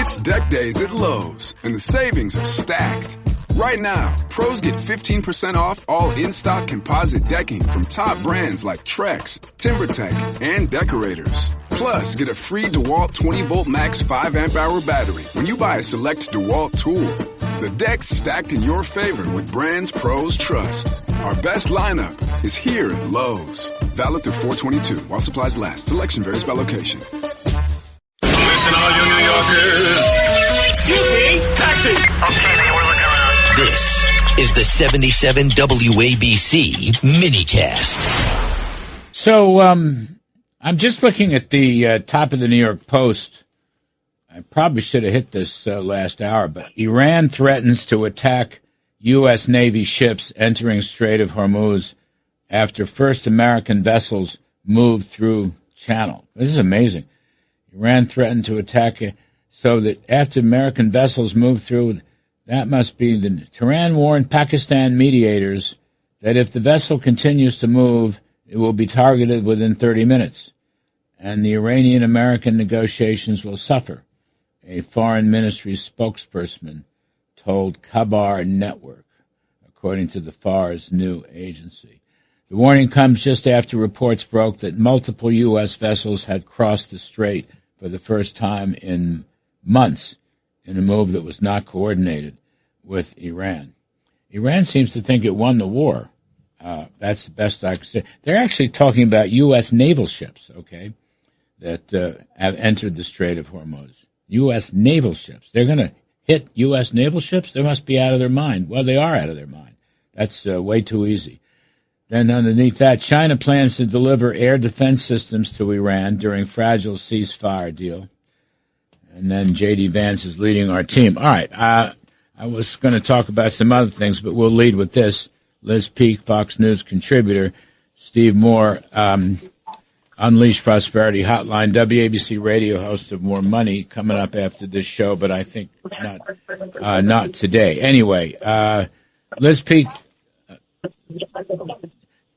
It's deck days at Lowe's, and the savings are stacked. Right now, pros get 15% off all in-stock composite decking from top brands like Trex, TimberTech, and Decorators. Plus, get a free DeWalt 20-volt max 5-amp-hour battery when you buy a select DeWalt tool. The deck's stacked in your favor with brands pros trust. Our best lineup is here at Lowe's. Valid through 4/22 while supplies last. Selection varies by location. Listen, all you New Yorkers. Taxi! Okay, man, we're looking around. This is the 77 WABC minicast. So, I'm just looking at the top of the New York Post. I probably should have hit this last hour, but Iran threatens to attack U.S. Navy ships entering Strait of Hormuz after first American vessels moved through Channel. This is amazing. Iran threatened to attack it so that after American vessels moved through, that must be the Tehran warned Pakistan mediators that if the vessel continues to move, it will be targeted within 30 minutes, and the Iranian-American negotiations will suffer, a foreign ministry spokesperson told Khabar Network, according to the FAR's new agency. The warning comes just after reports broke that multiple U.S. vessels had crossed the strait for the first time in months in a move that was not coordinated with Iran. Iran seems to think it won the war. That's the best I can say. They're actually talking about U.S. naval ships, okay, that have entered the Strait of Hormuz. U.S. naval ships. They're going to hit U.S. naval ships? They must be out of their mind. Well, they are out of their mind. That's way too easy. Then underneath that, China plans to deliver air defense systems to Iran during fragile ceasefire deal. And then J.D. Vance is leading our team. All right, I was going to talk about some other things, but we'll lead with this. Liz Peek, Fox News contributor. Steve Moore, Unleash Prosperity Hotline, WABC radio host of More Money, coming up after this show, but I think not today. Anyway, Liz Peek,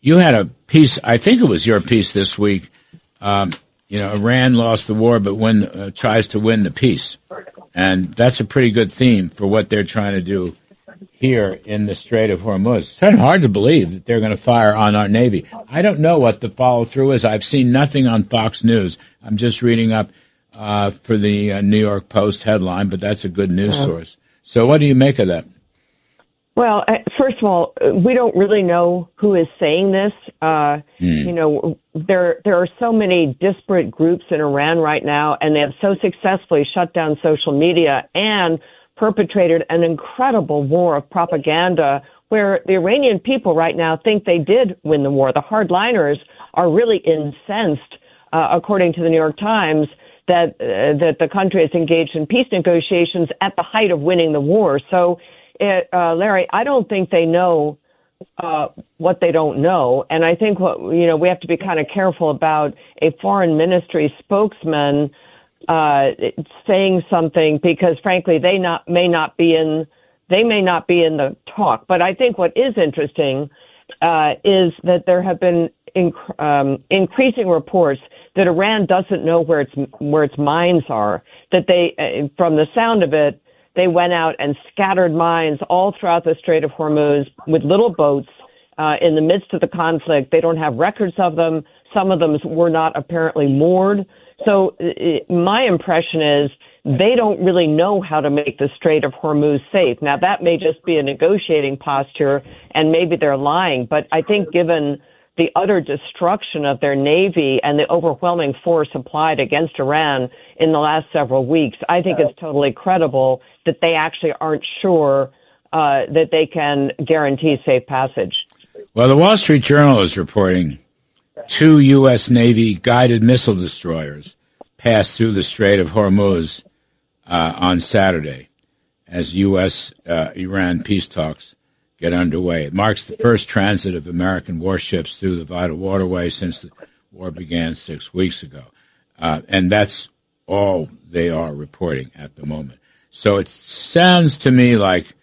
you had a piece, I think it was your piece this week. Iran lost the war, but tries to win the peace. And that's a pretty good theme for what they're trying to do here in the Strait of Hormuz. It's kind of hard to believe that they're going to fire on our Navy. I don't know what the follow-through is. I've seen nothing on Fox News. I'm just reading up for the New York Post headline, but that's a good news source. So what do you make of that? Well, first of all, we don't really know who is saying this. There are so many disparate groups in Iran right now, and they have so successfully shut down social media and perpetrated an incredible war of propaganda where the Iranian people right now think they did win the war. The hardliners are really incensed, according to the New York Times, that the country is engaged in peace negotiations at the height of winning the war. So, Larry, I don't think they know what they don't know, and I think we have to be kind of careful about a foreign ministry spokesman saying something because, frankly, they may not be in the talk. But I think what is interesting is that there have been increasing reports that Iran doesn't know where its mines are. That they, from the sound of it, they went out and scattered mines all throughout the Strait of Hormuz with little boats in the midst of the conflict. They don't have records of them. Some of them were not apparently moored. So my impression is they don't really know how to make the Strait of Hormuz safe. Now, that may just be a negotiating posture, and maybe they're lying. But I think given the utter destruction of their Navy and the overwhelming force applied against Iran in the last several weeks, I think it's totally credible that they actually aren't sure that they can guarantee safe passage. Well, the Wall Street Journal is reporting 2 U.S. Navy guided missile destroyers passed through the Strait of Hormuz on Saturday as U.S.-Iran peace talks get underway. It marks the first transit of American warships through the vital waterway since the war began 6 weeks ago. And that's all they are reporting at the moment. So it sounds to me like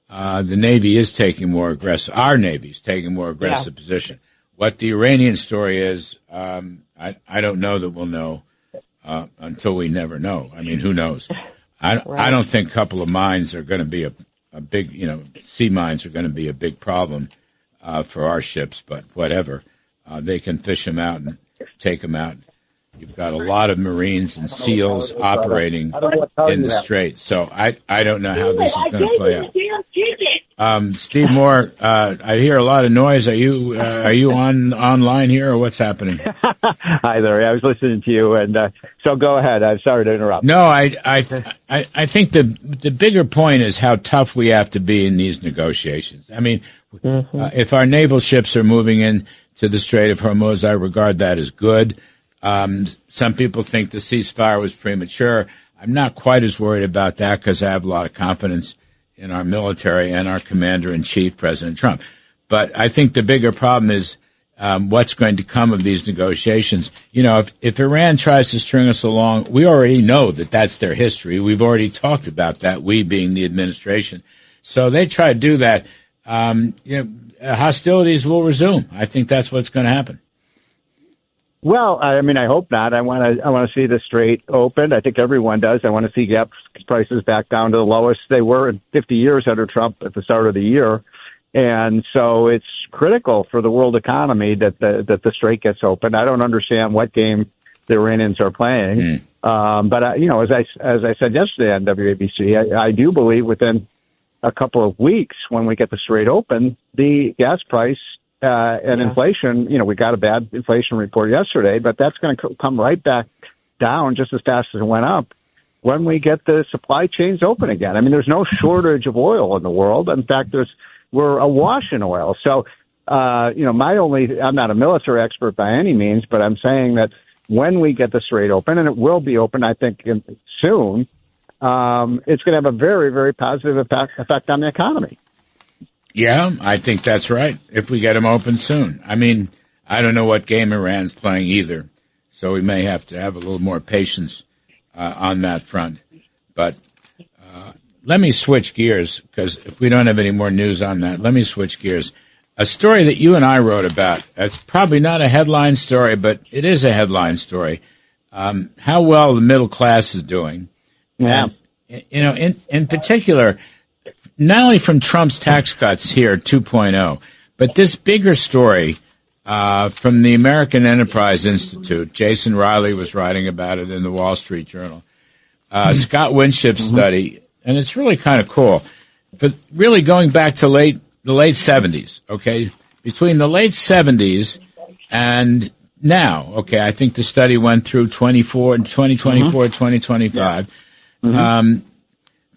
the Navy is taking more aggressive, our Navy is taking more aggressive position. What the Iranian story is, I don't know that we'll know until we never know. I mean, who knows? I don't think a couple of mines are going to be a big, sea mines are going to be a big problem for our ships, but whatever. They can fish them out and take them out. You've got a lot of Marines and SEALs operating in the Strait, so I don't know how this is going to play out. Steve Moore, I hear a lot of noise. Are you online here, or what's happening? Hi, Larry. I was listening to you, and so go ahead. I'm sorry to interrupt. No, I think the bigger point is how tough we have to be in these negotiations. I mean, if our naval ships are moving in to the Strait of Hormuz, I regard that as good. Some people think the ceasefire was premature. I'm not quite as worried about that because I have a lot of confidence in our military and our commander-in-chief, President Trump. But I think the bigger problem is what's going to come of these negotiations. If Iran tries to string us along, we already know that that's their history. We've already talked about that, we being the administration. So they try to do that. Hostilities will resume. I think that's what's going to happen. Well, I mean, I hope not. I want to see the Strait opened. I think everyone does. I want to see gas prices back down to the lowest they were in 50 years under Trump at the start of the year. And so it's critical for the world economy that the Strait gets open. I don't understand what game the Iranians are playing. But as I said yesterday on WABC, I do believe within a couple of weeks, when we get the Strait open, the gas price and inflation, we got a bad inflation report yesterday, but that's going to come right back down just as fast as it went up when we get the supply chains open again. I mean, there's no shortage of oil in the world. In fact, we're awash in oil. So, I'm not a military expert by any means, but I'm saying that when we get the Strait open, and it will be open, I think, soon, it's going to have a very, very positive effect on the economy. Yeah, I think that's right, if we get them open soon. I mean, I don't know what game Iran's playing either, so we may have to have a little more patience on that front. But let me switch gears, because if we don't have any more news on that, let me switch gears. A story that you and I wrote about, that's probably not a headline story, but it is a headline story, how well the middle class is doing. Yeah. And, in particular, not only from Trump's tax cuts here, 2.0, but this bigger story from the American Enterprise Institute. Jason Riley was writing about it in the Wall Street Journal. Scott Winship's study, and it's really kind of cool. But really going back to the late 70s, okay? Between the late 70s and now, okay, I think the study went through 2024, 2025. The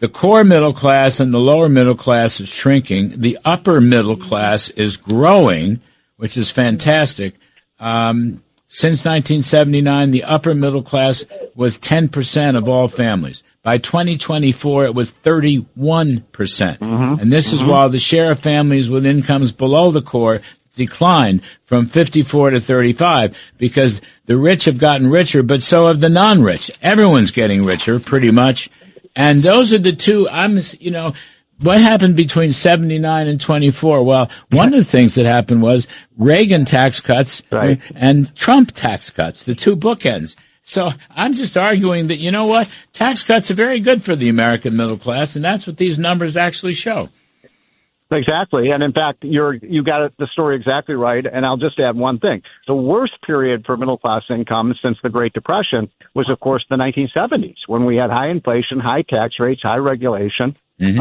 core middle class and the lower middle class is shrinking. The upper middle class is growing, which is fantastic. Since 1979, the upper middle class was 10% of all families. By 2024, it was 31%. And this is while the share of families with incomes below the core declined from 54 to 35, because the rich have gotten richer, but so have the non-rich. Everyone's getting richer, pretty much. And those are the two, what happened between 79 and 24? Well, one of the things that happened was Reagan tax cuts and Trump tax cuts, the two bookends. So I'm just arguing that, tax cuts are very good for the American middle class, and that's what these numbers actually show. Exactly. And in fact, you got the story exactly right. And I'll just add one thing. The worst period for middle class income since the Great Depression was, of course, the 1970s, when we had high inflation, high tax rates, high regulation. Basically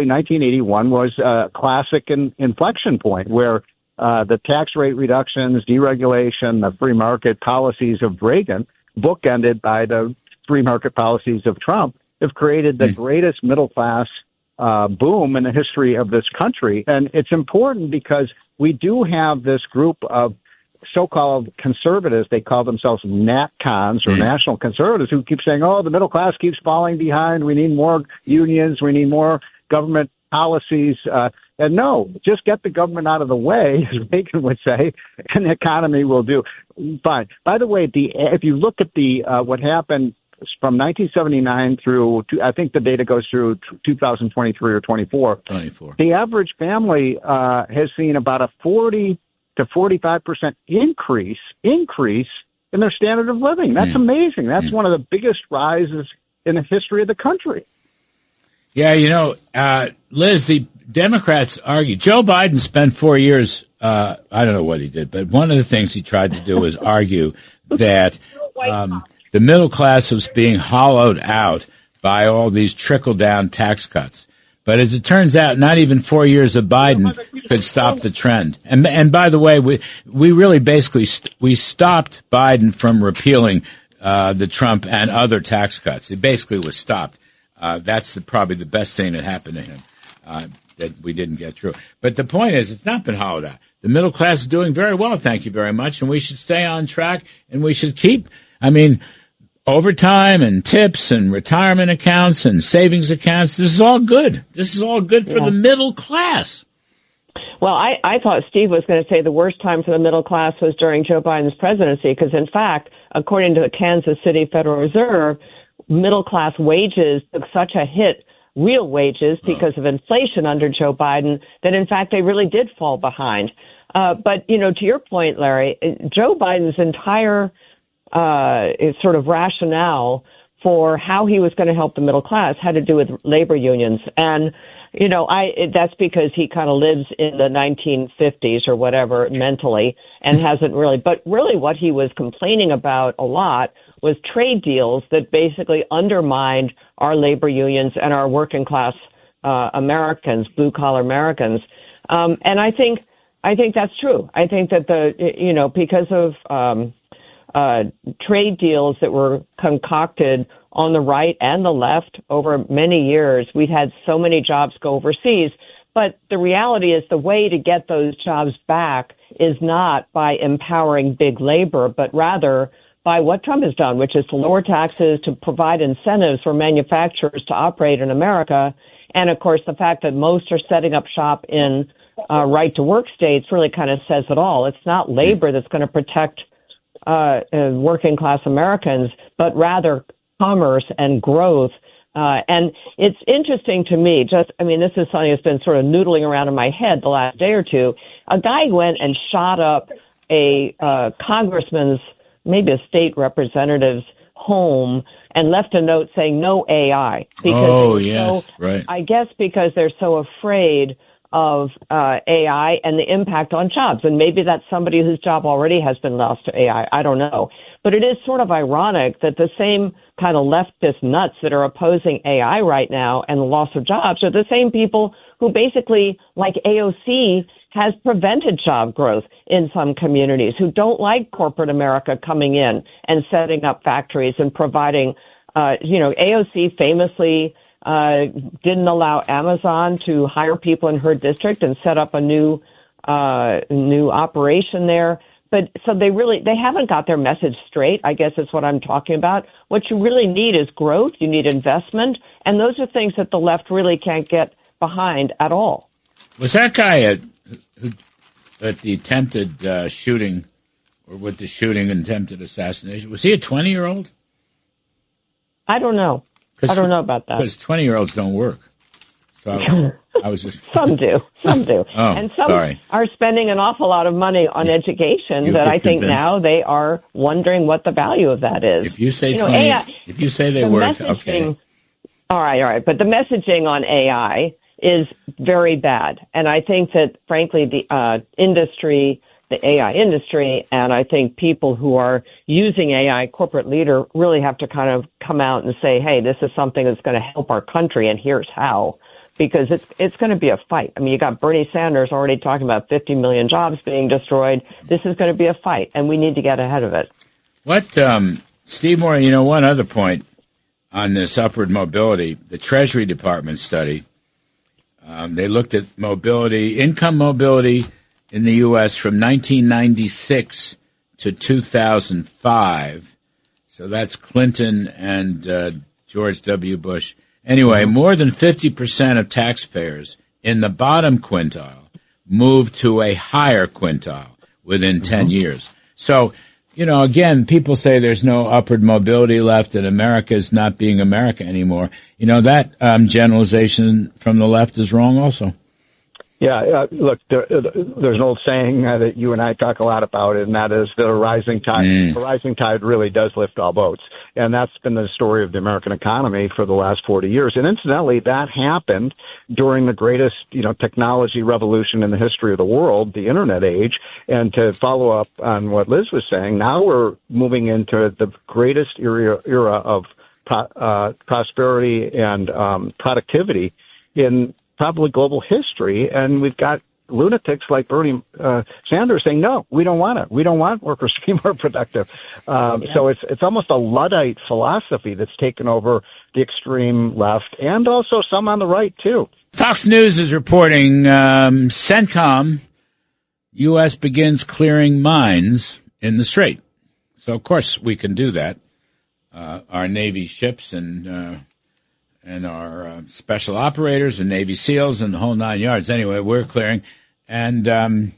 1981 was a classic inflection point where the tax rate reductions, deregulation, the free market policies of Reagan, bookended by the free market policies of Trump, have created the greatest middle class boom in the history of this country. And it's important because we do have this group of so-called conservatives. They call themselves NatCons, or national conservatives, who keep saying, the middle class keeps falling behind. We need more unions. We need more government policies. And no, just get the government out of the way, as Reagan would say, and the economy will do fine. By the way, if you look at what happened from 1979 through, I think the data goes through 2023 or 24. The average family has seen about a 40 to 45% increase in their standard of living. That's amazing. That's one of the biggest rises in the history of the country. Yeah, Liz, the Democrats argue. Joe Biden spent 4 years, I don't know what he did, but one of the things he tried to do was argue that the middle class was being hollowed out by all these trickle-down tax cuts. But as it turns out, not even 4 years of Biden could stop the trend. And by the way, we really basically we stopped Biden from repealing the Trump and other tax cuts. It basically was stopped. That's probably the best thing that happened to him that we didn't get through. But the point is, it's not been hollowed out. The middle class is doing very well, thank you very much, and we should stay on track, and we should keep, overtime and tips and retirement accounts and savings accounts. This is all good. This is all good for the middle class. Well, I thought Steve was going to say the worst time for the middle class was during Joe Biden's presidency, because, in fact, according to the Kansas City Federal Reserve, middle-class wages took such a hit, real wages, because of inflation under Joe Biden, that, in fact, they really did fall behind. But, to your point, Larry, Joe Biden's entire sort of rationale for how he was going to help the middle class had to do with labor unions. And, that's because he kind of lives in the 1950s or whatever mentally and hasn't really. But really what he was complaining about a lot was trade deals that basically undermined our labor unions and our working class Americans, blue collar Americans. And I think that's true. I think that because of trade deals that were concocted on the right and the left over many years, we've had so many jobs go overseas. But the reality is the way to get those jobs back is not by empowering big labor, but rather by what Trump has done, which is to lower taxes, to provide incentives for manufacturers to operate in America. And, of course, the fact that most are setting up shop in right-to-work states really kind of says it all. It's not labor that's going to protect working-class Americans, but rather commerce and growth. And it's interesting to me, this is something that's been sort of noodling around in my head the last day or two. A guy went and shot up a congressman's, maybe a state representative's home and left a note saying no AI. Because right. I guess because they're so afraid of AI and the impact on jobs. And maybe that's somebody whose job already has been lost to AI. I don't know. But it is sort of ironic that the same kind of leftist nuts that are opposing AI right now and the loss of jobs are the same people who basically, like AOC, has prevented job growth in some communities, who don't like corporate America coming in and setting up factories and providing, AOC famously didn't allow Amazon to hire people in her district and set up a new operation there. But so they haven't got their message straight, I guess is what I'm talking about. What you really need is growth. You need investment. And those are things that the left really can't get behind at all. Was that guy at the attempted shooting, or with the shooting and attempted assassination, was he a 20-year-old? I don't know. I don't know about that. Because 20-year-olds don't work. So I was just... Some do. Oh, and some are spending an awful lot of money on education that I think now they are wondering what the value of that is. If you say 20, AI, if you say they work, okay. All right. But the messaging on AI is very bad. And I think that, frankly, the AI industry, and I think people who are using AI, corporate leader, really have to kind of come out and say, hey, this is something that's going to help our country, and here's how. Because it's going to be a fight. I mean, you got Bernie Sanders already talking about 50 million jobs being destroyed. This is going to be a fight, and we need to get ahead of it. Steve Moore, one other point on this upward mobility, the Treasury Department study, they looked at income mobility in the U.S. from 1996 to 2005. So that's Clinton and George W. Bush. Anyway, more than 50% of taxpayers in the bottom quintile moved to a higher quintile within 10 years. So, again, people say there's no upward mobility left and America's not being America anymore. That generalization from the left is wrong also. Yeah, look, there's an old saying that you and I talk a lot about, and that is the rising tide. The rising tide really does lift all boats, and that's been the story of the American economy for the last 40 years. And incidentally, that happened during the greatest, technology revolution in the history of the world, the Internet age. And to follow up on what Liz was saying, now we're moving into the greatest era of prosperity and productivity in probably global history, and we've got lunatics like Bernie Sanders saying, no, we don't want it. We don't want workers to be more productive. So it's almost a Luddite philosophy that's taken over the extreme left and also some on the right, too. Fox News is reporting CENTCOM, U.S. begins clearing mines in the Strait. So, of course, we can do that. Our Navy ships and our special operators and Navy SEALs and the whole 9 yards. Anyway, we're clearing. And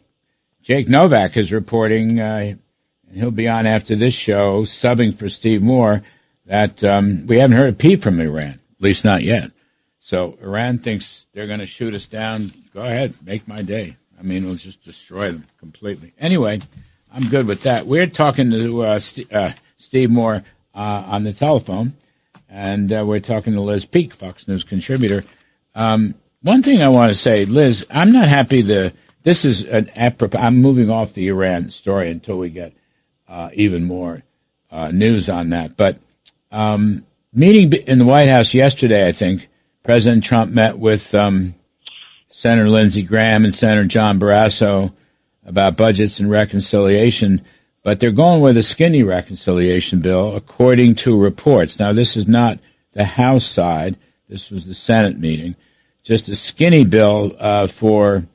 Jake Novak is reporting, he'll be on after this show, subbing for Steve Moore, that we haven't heard a peep from Iran, at least not yet. So Iran thinks they're going to shoot us down. Go ahead, make my day. I mean, we'll just destroy them completely. Anyway, I'm good with that. We're talking to Steve Moore on the telephone. And we're talking to Liz Peek, Fox News contributor. One thing I want to say, Liz, I'm not happy. This is an apropos. I'm moving off the Iran story until we get even more news on that. But meeting in the White House yesterday, I think President Trump met with Senator Lindsey Graham and Senator John Barrasso about budgets and reconciliation. But they're going with a skinny reconciliation bill, according to reports. Now, this is not the House side. This was the Senate meeting. Just a skinny bill for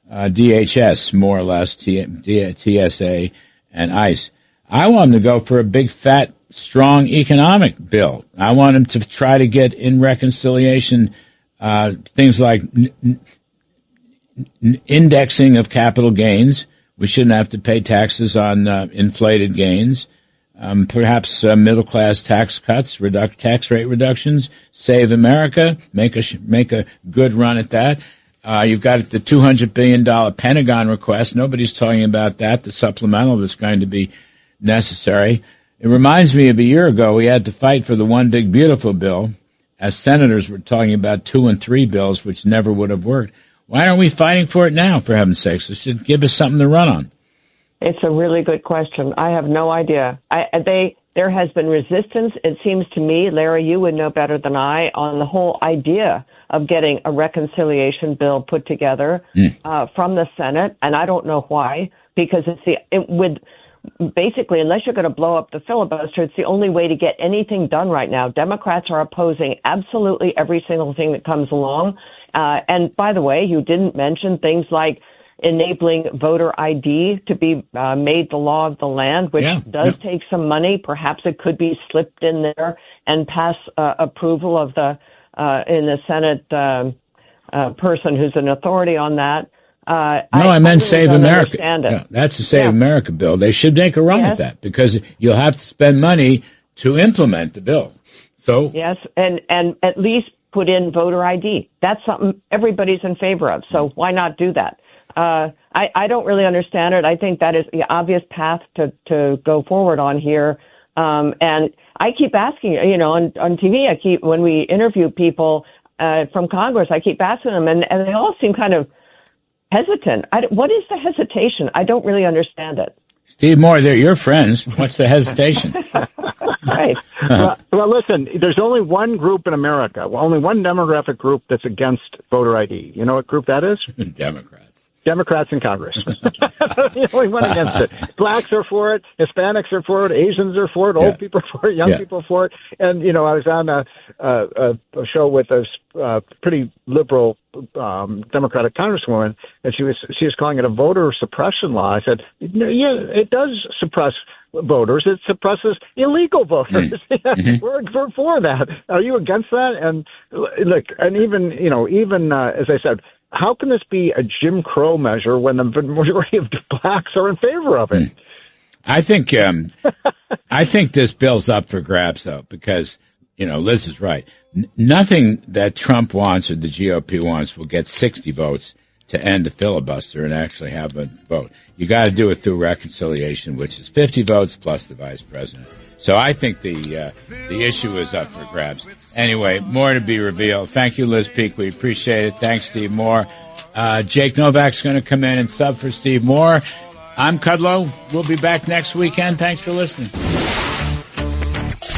DHS, more or less, TSA and ICE. I want them to go for a big, fat, strong economic bill. I want them to try to get in reconciliation things like indexing of capital gains. We shouldn't have to pay taxes on inflated gains. Perhaps middle-class tax cuts, tax rate reductions, save America, make a good run at that. You've got the $200 billion Pentagon request. Nobody's talking about that, the supplemental that's going to be necessary. It reminds me of a year ago we had to fight for the One Big Beautiful bill, as senators were talking about 2 and 3 bills, which never would have worked. Why aren't we fighting for it now, for heaven's sakes? It should give us something to run on. It's a really good question. I have no idea. There has been resistance, it seems to me, Larry, you would know better than I, on the whole idea of getting a reconciliation bill put together from the Senate, and I don't know why, because basically, unless you're going to blow up the filibuster, it's the only way to get anything done right now. Democrats are opposing absolutely every single thing that comes along. And by the way, you didn't mention things like enabling voter ID to be made the law of the land, which does take some money. Perhaps it could be slipped in there and pass approval of in the Senate person who's an authority on that. I meant Save America. Yeah, that's the Save America bill. They should make a run at that because you'll have to spend money to implement the bill. So yes, and at least put in voter ID. That's something everybody's in favor of. So why not do that? I don't really understand it. I think that is the obvious path to go forward on here. And I keep asking, on TV, when we interview people from Congress, I keep asking them, and they all seem kind of hesitant. What is the hesitation? I don't really understand it. Steve Moore, they're your friends. What's the hesitation? Right. Well, listen, there's only one group in America, only one demographic group that's against voter ID. You know what group that is? Democrats in Congress. The only one against it. Blacks are for it. Hispanics are for it. Asians are for it. Old people are for it. Young people are for it. And, I was on a show with a pretty liberal Democratic congresswoman, and she was calling it a voter suppression law. I said, it does suppress voters. It suppresses illegal voters. We're for that. Are you against that? And look, and even as I said, how can this be a Jim Crow measure when the majority of blacks are in favor of it? I think this bill's up for grabs, though, because, Liz is right. Nothing that Trump wants or the GOP wants will get 60 votes to end the filibuster and actually have a vote. You got to do it through reconciliation, which is 50 votes plus the vice president. So I think the issue is up for grabs. Anyway, more to be revealed. Thank you, Liz Peek. We appreciate it. Thanks, Steve Moore. Jake Novak's going to come in and sub for Steve Moore. I'm Kudlow. We'll be back next weekend. Thanks for listening.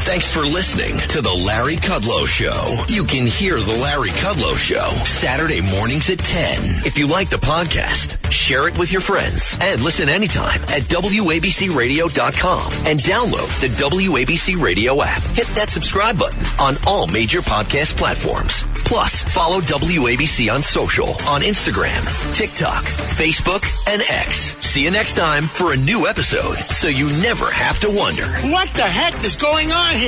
Thanks for listening to The Larry Kudlow Show. You can hear The Larry Kudlow Show Saturday mornings at 10. If you like the podcast, share it with your friends and listen anytime at WABCRadio.com and download the WABC Radio app. Hit that subscribe button on all major podcast platforms. Plus, follow WABC on social on Instagram, TikTok, Facebook, and X. See you next time for a new episode so you never have to wonder. What the heck is going on here?